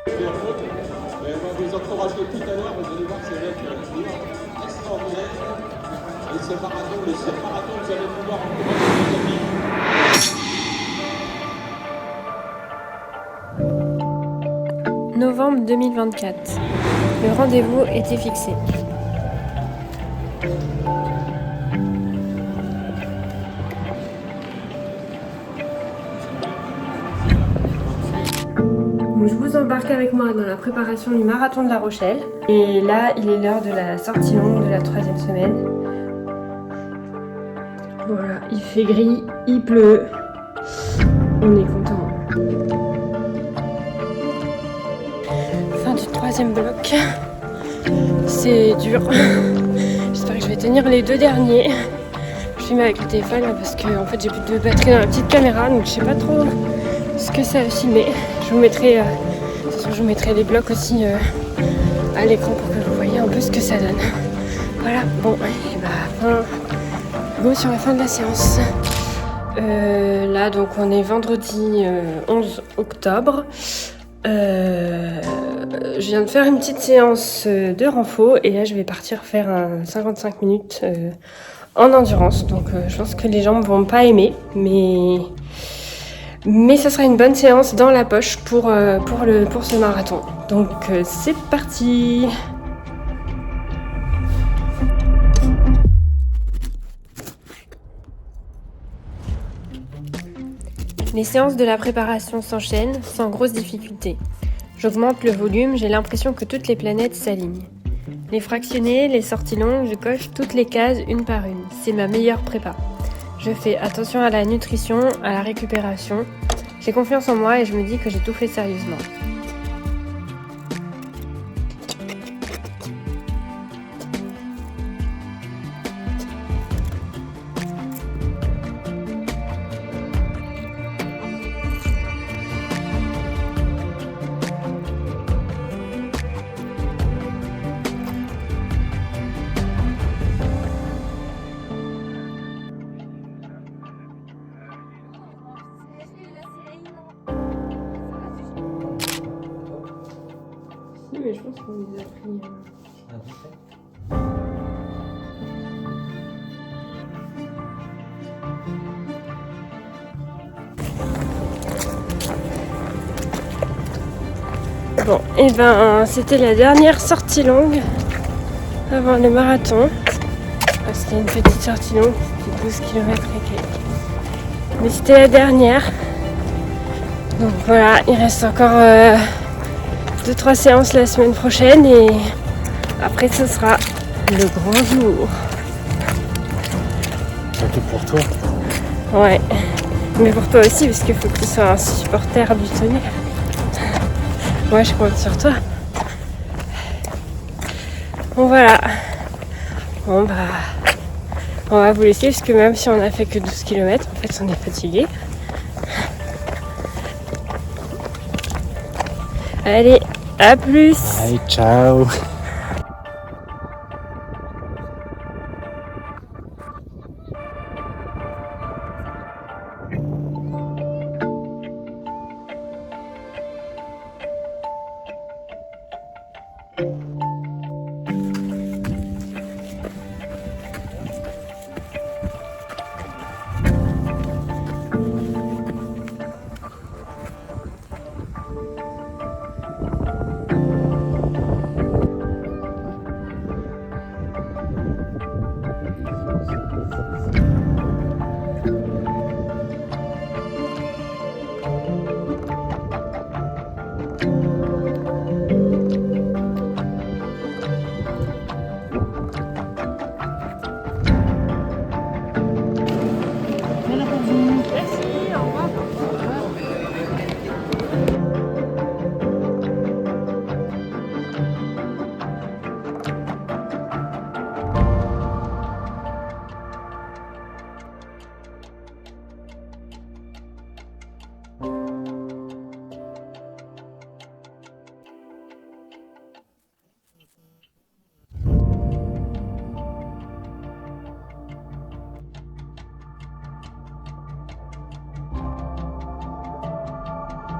Et on va vous encourager tout à l'heure, vous allez voir, ça va être extraordinaire. Et ce marathon, le seul marathon, vous allez pouvoir encourager vos amis. Novembre 2024. Le rendez-vous était fixé. Je vous embarque avec moi dans la préparation du marathon de La Rochelle. Et là, il est l'heure de la sortie longue de la 3e semaine. Voilà, il fait gris, il pleut. On est content. Fin du 3e bloc. C'est dur. J'espère que je vais tenir les 2 derniers. Je filme avec le téléphone parce que en fait j'ai plus de batterie dans la petite caméra, donc je sais pas trop ce que ça va filmer. Je vous mettrai les blocs aussi à l'écran pour que vous voyez un peu ce que ça donne. Voilà, bon, et bah go sur la fin de la séance. Là donc on est vendredi 11 octobre. Je viens de faire une petite séance de renfo et là je vais partir faire un 55 minutes en endurance. Donc je pense que les jambes vont pas aimer, mais ça sera une bonne séance dans la poche pour ce marathon. Donc c'est parti. Les séances de la préparation s'enchaînent sans grosse difficulté. J'augmente le volume, j'ai l'impression que toutes les planètes s'alignent. Les fractionnés, les sorties longues, je coche toutes les cases une par une. C'est ma meilleure prépa. Je fais attention à la nutrition, à la récupération. J'ai confiance en moi et je me dis que j'ai tout fait sérieusement. Oui, mais je pense qu'on les a pris. Bon, et ben c'était la dernière sortie longue avant le marathon. C'était une petite sortie longue, c'était 12 km et quelques. Mais c'était la dernière. Donc voilà, il reste encore 2-3 séances la semaine prochaine et après ce sera le grand jour. Surtout pour toi. Ouais, mais pour toi aussi parce qu'il faut que tu sois un supporter du tonnerre. Moi je compte sur toi. Bon voilà. Bon bah on va vous laisser parce que même si on a fait que 12 km, en fait on est fatigué. Allez, à plus. Allez, ciao.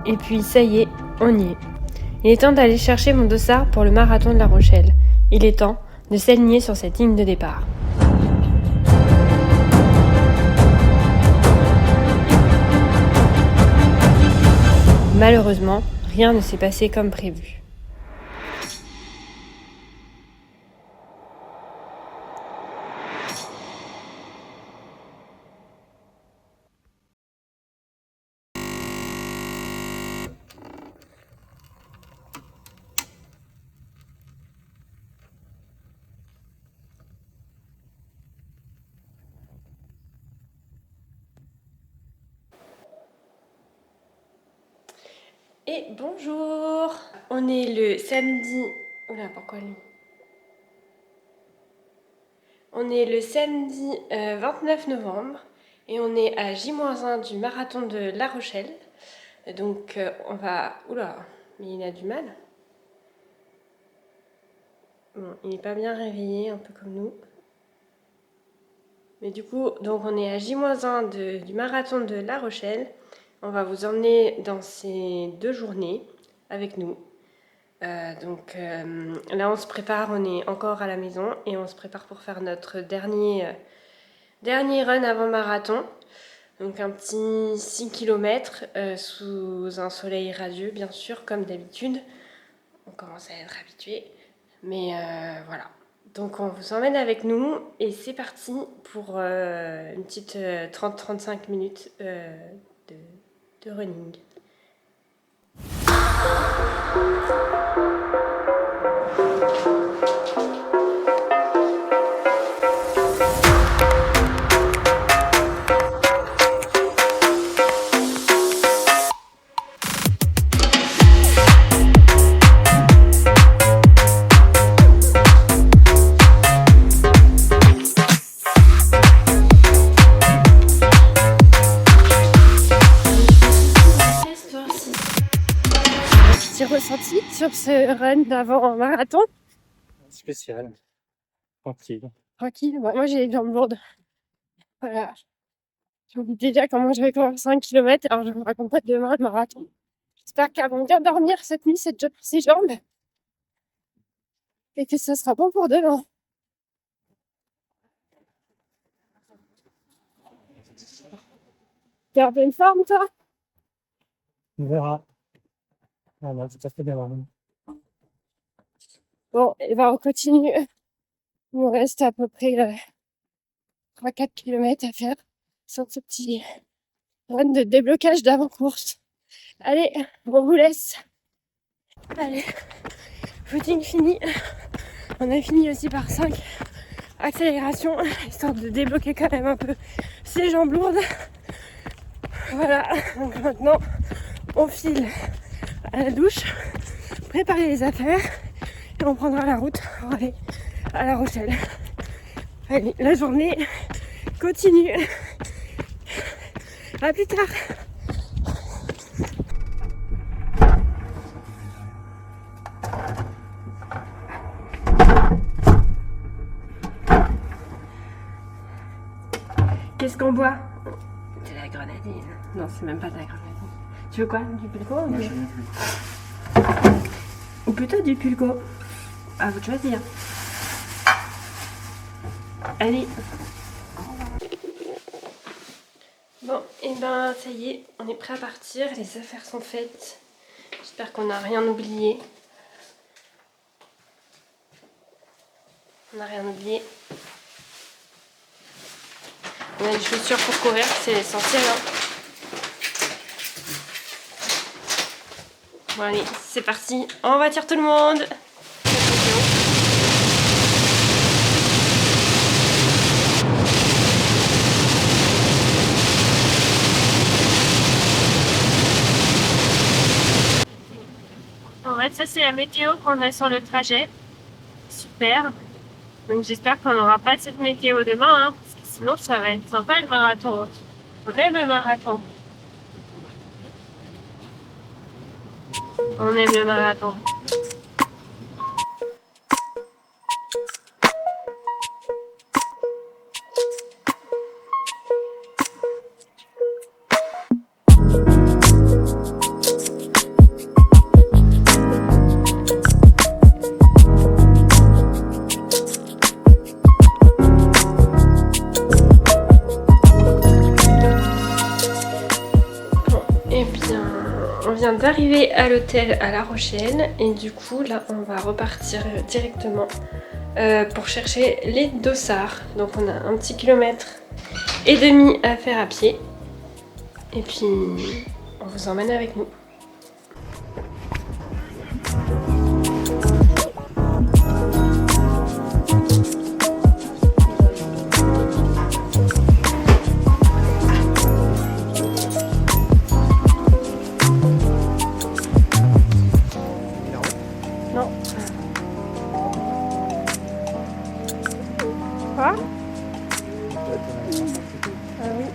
Et puis ça y est, on y est. Il est temps d'aller chercher mon dossard pour le marathon de La Rochelle. Il est temps de s'aligner sur cette ligne de départ. Malheureusement, rien ne s'est passé comme prévu. Et bonjour! On est le samedi... Oula, pourquoi lui? On est le samedi 29 novembre et on est à J-1 du marathon de La Rochelle. Donc on va... Oula, mais il a du mal. Bon, il n'est pas bien réveillé, un peu comme nous. Mais du coup, donc on est à J-1 du marathon de La Rochelle. On va vous emmener dans ces 2 journées avec nous. Là, on se prépare, on est encore à la maison et on se prépare pour faire notre dernier run avant marathon. Donc un petit 6 km sous un soleil radieux, bien sûr, comme d'habitude. On commence à être habitué. Mais voilà. Donc on vous emmène avec nous et c'est parti pour une petite 30-35 minutes de running. Ressenti sur ce run d'avant marathon? Spécial. Tranquille. Tranquille, moi j'ai les jambes lourdes. Voilà. Je vous dis déjà comment je vais courir 5 km, alors je vous raconte pas demain le marathon. J'espère qu'avant bien dormir cette nuit, c'est déjà pour ses jambes. Et que ça sera bon pour demain. T'es en pleine forme, toi? On verra. Ah, non, tout à fait bien. Bon, et ben on continue. Il nous reste à peu près 3-4 km à faire sur ce petit run de déblocage d'avant-course. Allez, on vous laisse. Allez, footing fini. On a fini aussi par 5 accélérations, histoire de débloquer quand même un peu ses jambes lourdes. Voilà, donc maintenant on file à la douche, préparer les affaires et on prendra la route pour aller à La Rochelle. Allez, la journée continue. À plus tard. Qu'est-ce qu'on boit? De la grenadine. Non, c'est même pas de la grenadine. Tu veux quoi? Du pulco ou plutôt du pulco? À vous de choisir. Allez. Bon, et ben ça y est, on est prêt à partir. Les affaires sont faites. J'espère qu'on n'a rien oublié. On n'a rien oublié. On a des chaussures pour courir, c'est essentiel. Hein. Bon allez, c'est parti. En voiture tout le monde. En fait, ça c'est la météo qu'on a sur le trajet. Super. Donc j'espère qu'on n'aura pas cette météo demain, hein, parce que sinon ça va être sympa le marathon. On aime le marathon. On aime le marathon. arrivés à l'hôtel à La Rochelle et du coup là on va repartir directement pour chercher les dossards. Donc on a un petit kilomètre et demi à faire à pied et puis on vous emmène avec nous. Non. Quoi? Ah oui.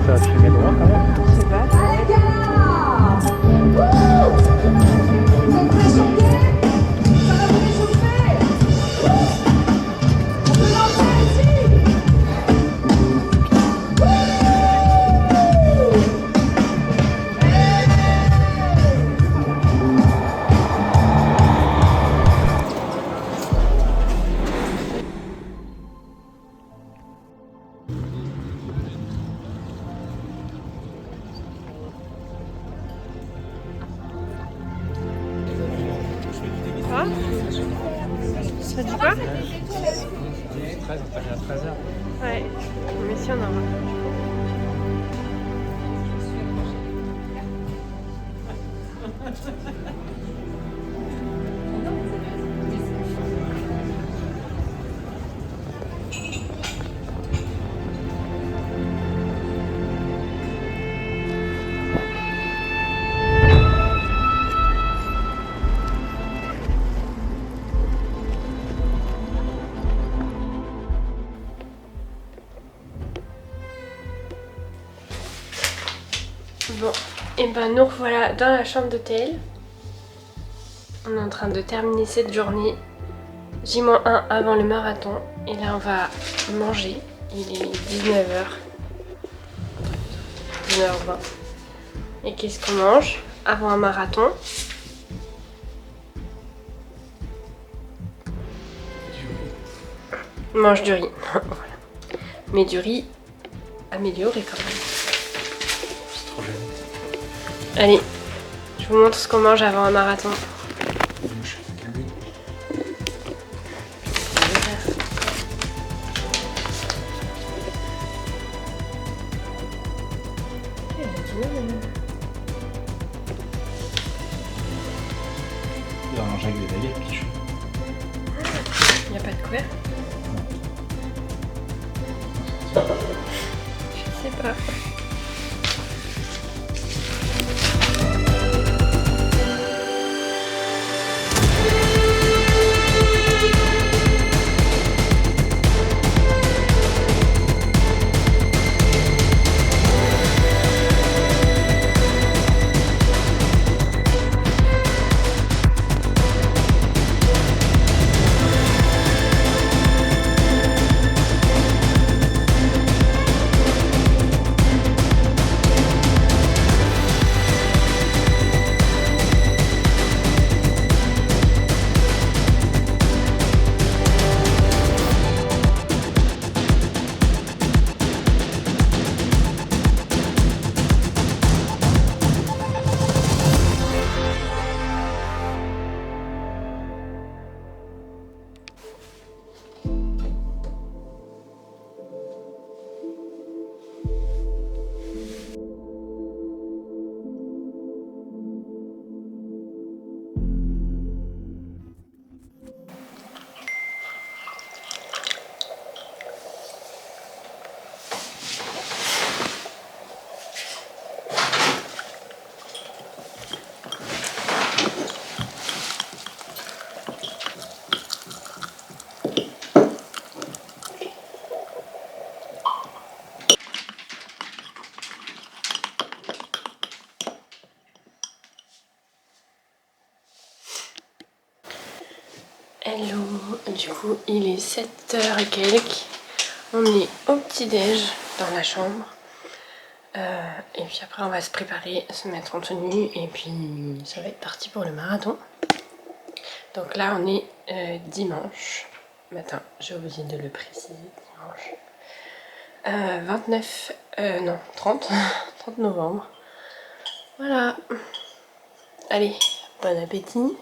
Ça va filmer droit quand même. Je sais pas. Quoi? Ça dit quoi? 13, on termine à 13h. Ouais, mais si on en va. Bon, et ben nous revoilà dans la chambre d'hôtel. On est en train de terminer cette journée. J-1 avant le marathon. Et là on va manger. Il est 19h. 19h20. Et qu'est-ce qu'on mange avant un marathon? On mange du riz. Voilà. Mais du riz amélioré quand même. C'est trop gênant. Allez, je vous montre ce qu'on mange avant un marathon. Il va manger avec des baguettes, pichou. Il n'y a pas de couvert? Je sais pas. Hello, du coup il est 7h et quelques, on est au petit-déj dans la chambre et puis après on va se préparer, se mettre en tenue et puis ça va être parti pour le marathon. Donc là on est dimanche matin, j'ai oublié de le préciser, dimanche 30 novembre, voilà. Allez, bon appétit.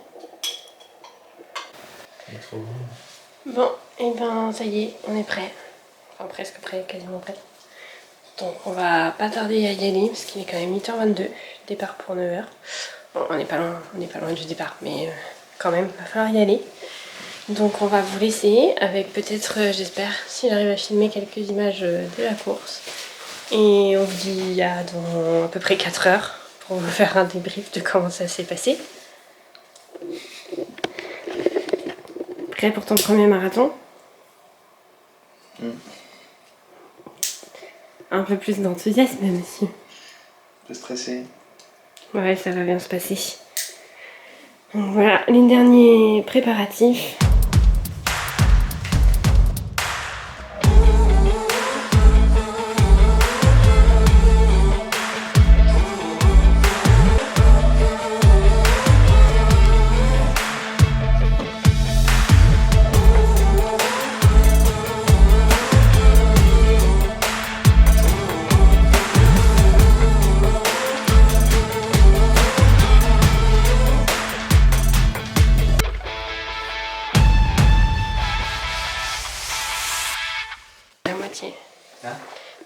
Bon, et ben ça y est, on est prêt. Enfin presque prêt, quasiment prêt. Donc on va pas tarder à y aller parce qu'il est quand même 8h22, départ pour 9h. Bon, on n'est pas loin du départ, mais quand même, il va falloir y aller. Donc on va vous laisser avec peut-être, j'espère, si j'arrive à filmer quelques images de la course. Et on vous dit à dans à peu près 4 heures pour vous faire un débrief de comment ça s'est passé. Prêt pour ton premier marathon? Un peu plus d'enthousiasme, monsieur. Un peu stressé. Ouais, ça va bien se passer. Donc voilà, les derniers préparatifs.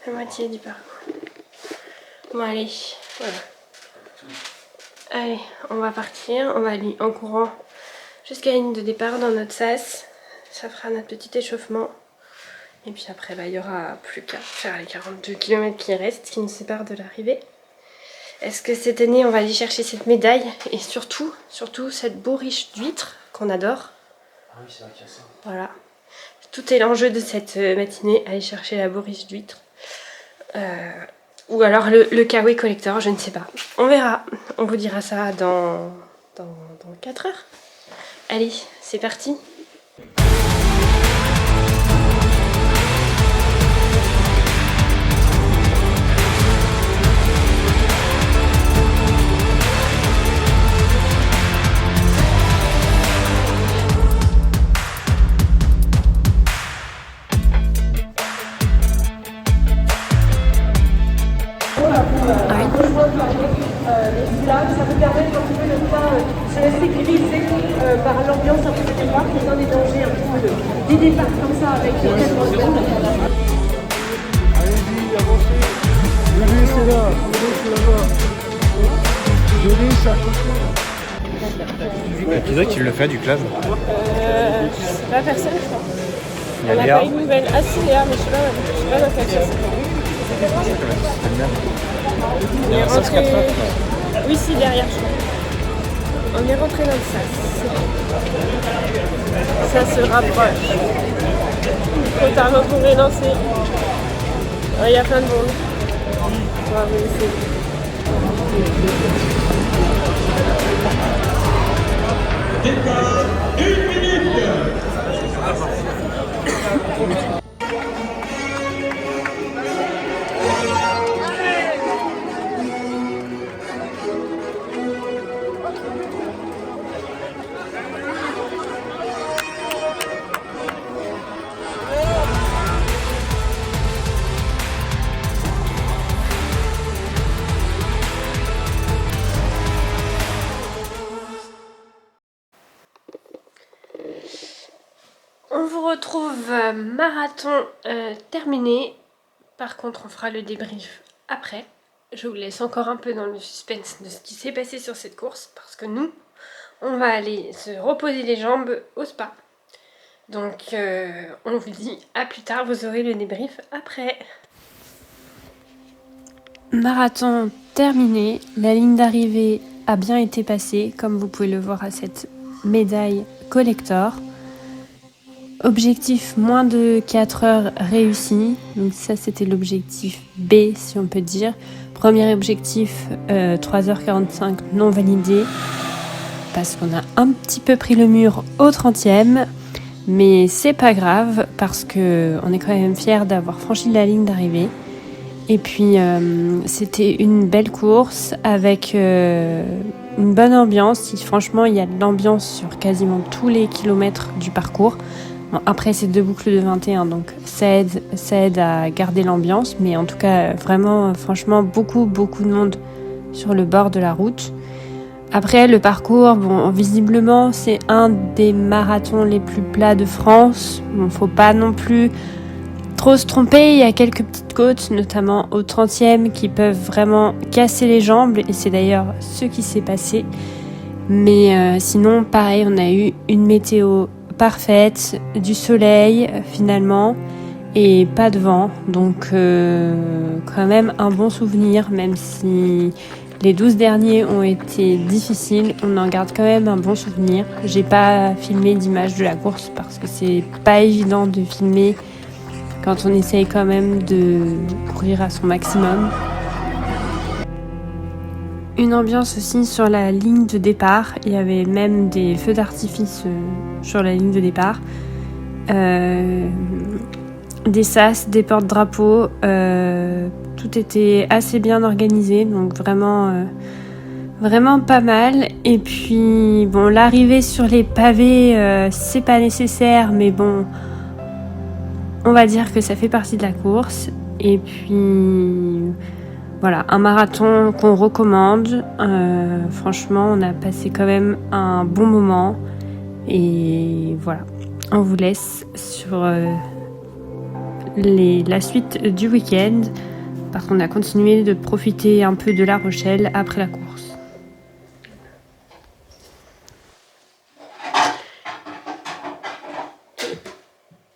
La moitié du parcours. Bon allez, voilà. Allez, on va partir, on va aller en courant jusqu'à la ligne de départ dans notre sas. Ça fera notre petit échauffement. Et puis après, il y aura plus qu'à faire les 42 km qui restent, qui nous séparent de l'arrivée. Est-ce que cette année, on va aller chercher cette médaille et surtout cette bourriche d'huîtres qu'on adore? Ah oui, c'est vrai qu'il y a ça. Voilà. Tout est l'enjeu de cette matinée, aller chercher la bourriche d'huîtres. Ou alors le kawaii collector, je ne sais pas. On verra. On vous dira ça dans 4 heures. Allez, c'est parti. Ça vous permet un petit peu de ne pas se laisser glisser par l'ambiance un peu de départ, qui est un des dangers un petit peu des départs comme ça avec tellement de monde. Allez-y, avancez. Julie, c'est là. Julie, c'est là-bas. Julie, c'est à côté. L'épisode, tu le fais du club? Pas personne, je crois. Il y a On n'a Léa. pas eu de nouvelles. Ah si, Léa, mais je sais pas dans quel sens. On est rentré... Oui, si, derrière, je crois. On est rentré dans le sas. Ça se rapproche. Trop tard pour relancer. Il y a plein de monde. On va vous laisser. Départ, 1 minute. On vous retrouve marathon terminé. Par contre, on fera le débrief après. Je vous laisse encore un peu dans le suspense de ce qui s'est passé sur cette course parce que nous, on va aller se reposer les jambes au spa. Donc, on vous dit à plus tard, vous aurez le débrief après. Marathon terminé, la ligne d'arrivée a bien été passée, comme vous pouvez le voir à cette médaille collector. Objectif moins de 4 heures réussi, donc ça c'était l'objectif B si on peut dire. Premier objectif 3h45 non validé parce qu'on a un petit peu pris le mur au 30e. Mais c'est pas grave parce qu'on est quand même fiers d'avoir franchi la ligne d'arrivée. Et puis c'était une belle course avec une bonne ambiance. Franchement, il y a de l'ambiance sur quasiment tous les kilomètres du parcours. Bon, après, c'est 2 boucles de 21, donc ça aide à garder l'ambiance. Mais en tout cas, vraiment, franchement, beaucoup de monde sur le bord de la route. Après, le parcours, bon, visiblement, c'est un des marathons les plus plats de France. Bon, faut pas non plus trop se tromper. Il y a quelques petites côtes, notamment au 30e, qui peuvent vraiment casser les jambes. Et c'est d'ailleurs ce qui s'est passé. Mais sinon, pareil, on a eu une météo parfaite, du soleil, finalement, et pas de vent. Donc, quand même un bon souvenir, même si les 12 derniers ont été difficiles, on en garde quand même un bon souvenir. J'ai pas filmé d'image de la course parce que c'est pas évident de filmer quand on essaye quand même de courir à son maximum. Une ambiance aussi sur la ligne de départ. Il y avait même des feux d'artifice sur la ligne de départ. Des sas, des porte-drapeaux. Tout était assez bien organisé, donc vraiment pas mal. Et puis bon, l'arrivée sur les pavés, c'est pas nécessaire, mais bon, on va dire que ça fait partie de la course. Et puis voilà, un marathon qu'on recommande. Franchement, on a passé quand même un bon moment. Et voilà, on vous laisse sur la suite du week-end. Parce qu'on a continué de profiter un peu de La Rochelle après la course.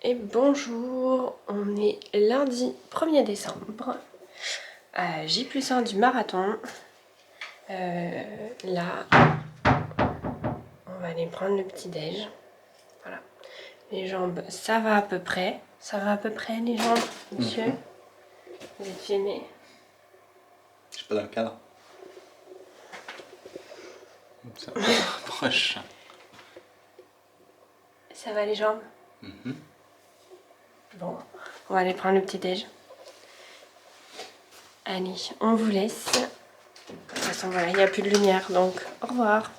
Et bonjour, on est lundi 1er décembre, à J+1 du marathon. Là, on va aller prendre le petit-déj. Voilà. Les jambes, ça va à peu près. Ça va à peu près les jambes, monsieur? Vous êtes filmé? Je suis pas dans le cadre. Ça proche. Ça va les jambes? Bon, on va aller prendre le petit-déj. Allez, on vous laisse. De toute façon, voilà, il n'y a plus de lumière, donc au revoir.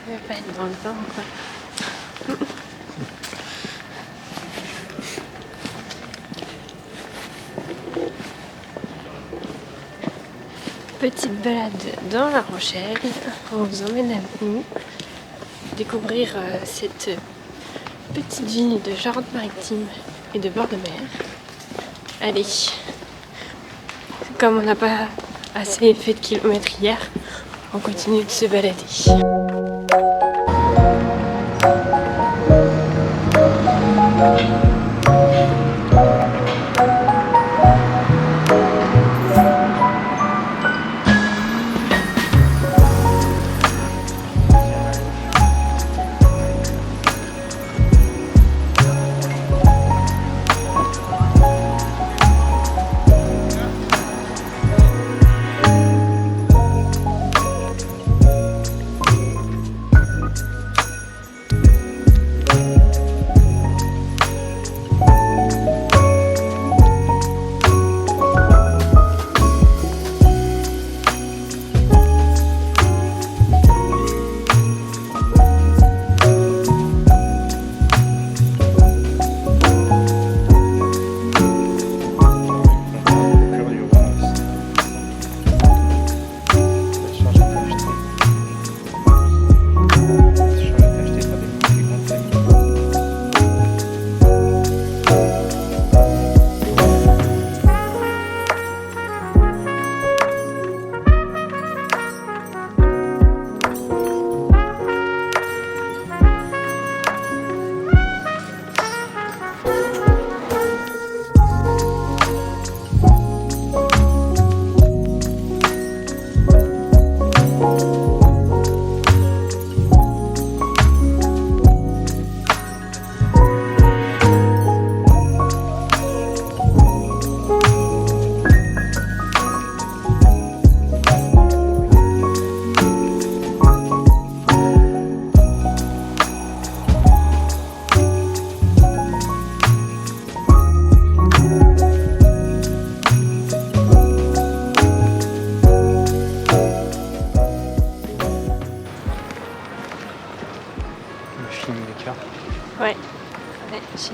Je vais pas être dans le temps, quoi. Petite balade dans La Rochelle. On vous emmène avec nous découvrir cette petite ville de Charente-Maritime et de bord de mer. Allez, comme on n'a pas assez fait de kilomètres hier, on continue de se balader.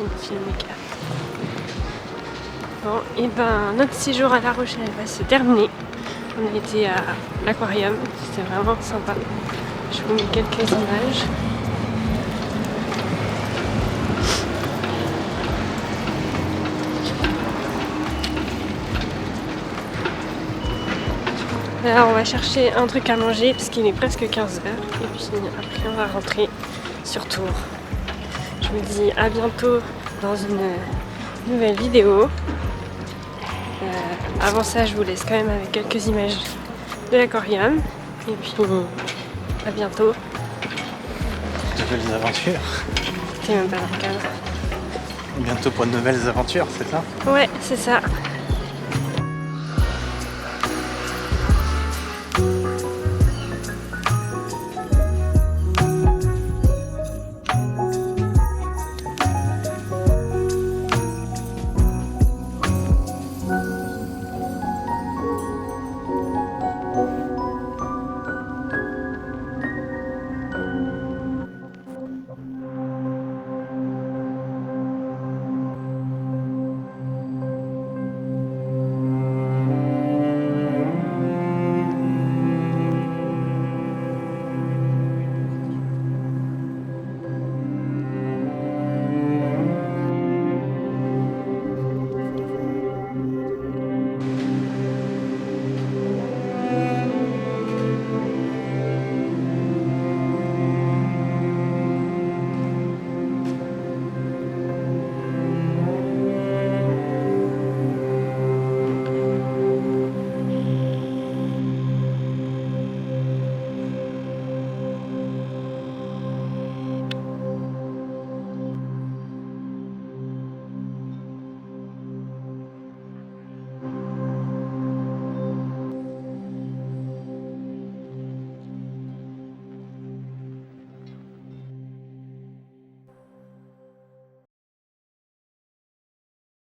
une filmmaker. Bon, et ben notre séjour à La Rochelle va se terminer. On a été à l'aquarium, c'était vraiment sympa. Je vous mets quelques images. Là, on va chercher un truc à manger parce qu'il est presque 15h. Et puis après, on va rentrer sur Tours. Je vous dis à bientôt dans une nouvelle vidéo. Avant ça, je vous laisse quand même avec quelques images de l'aquarium. Et puis, à bientôt. Nouvelles aventures. C'était même pas dans le cadre. Bientôt pour de nouvelles aventures, c'est ça? Ouais, c'est ça.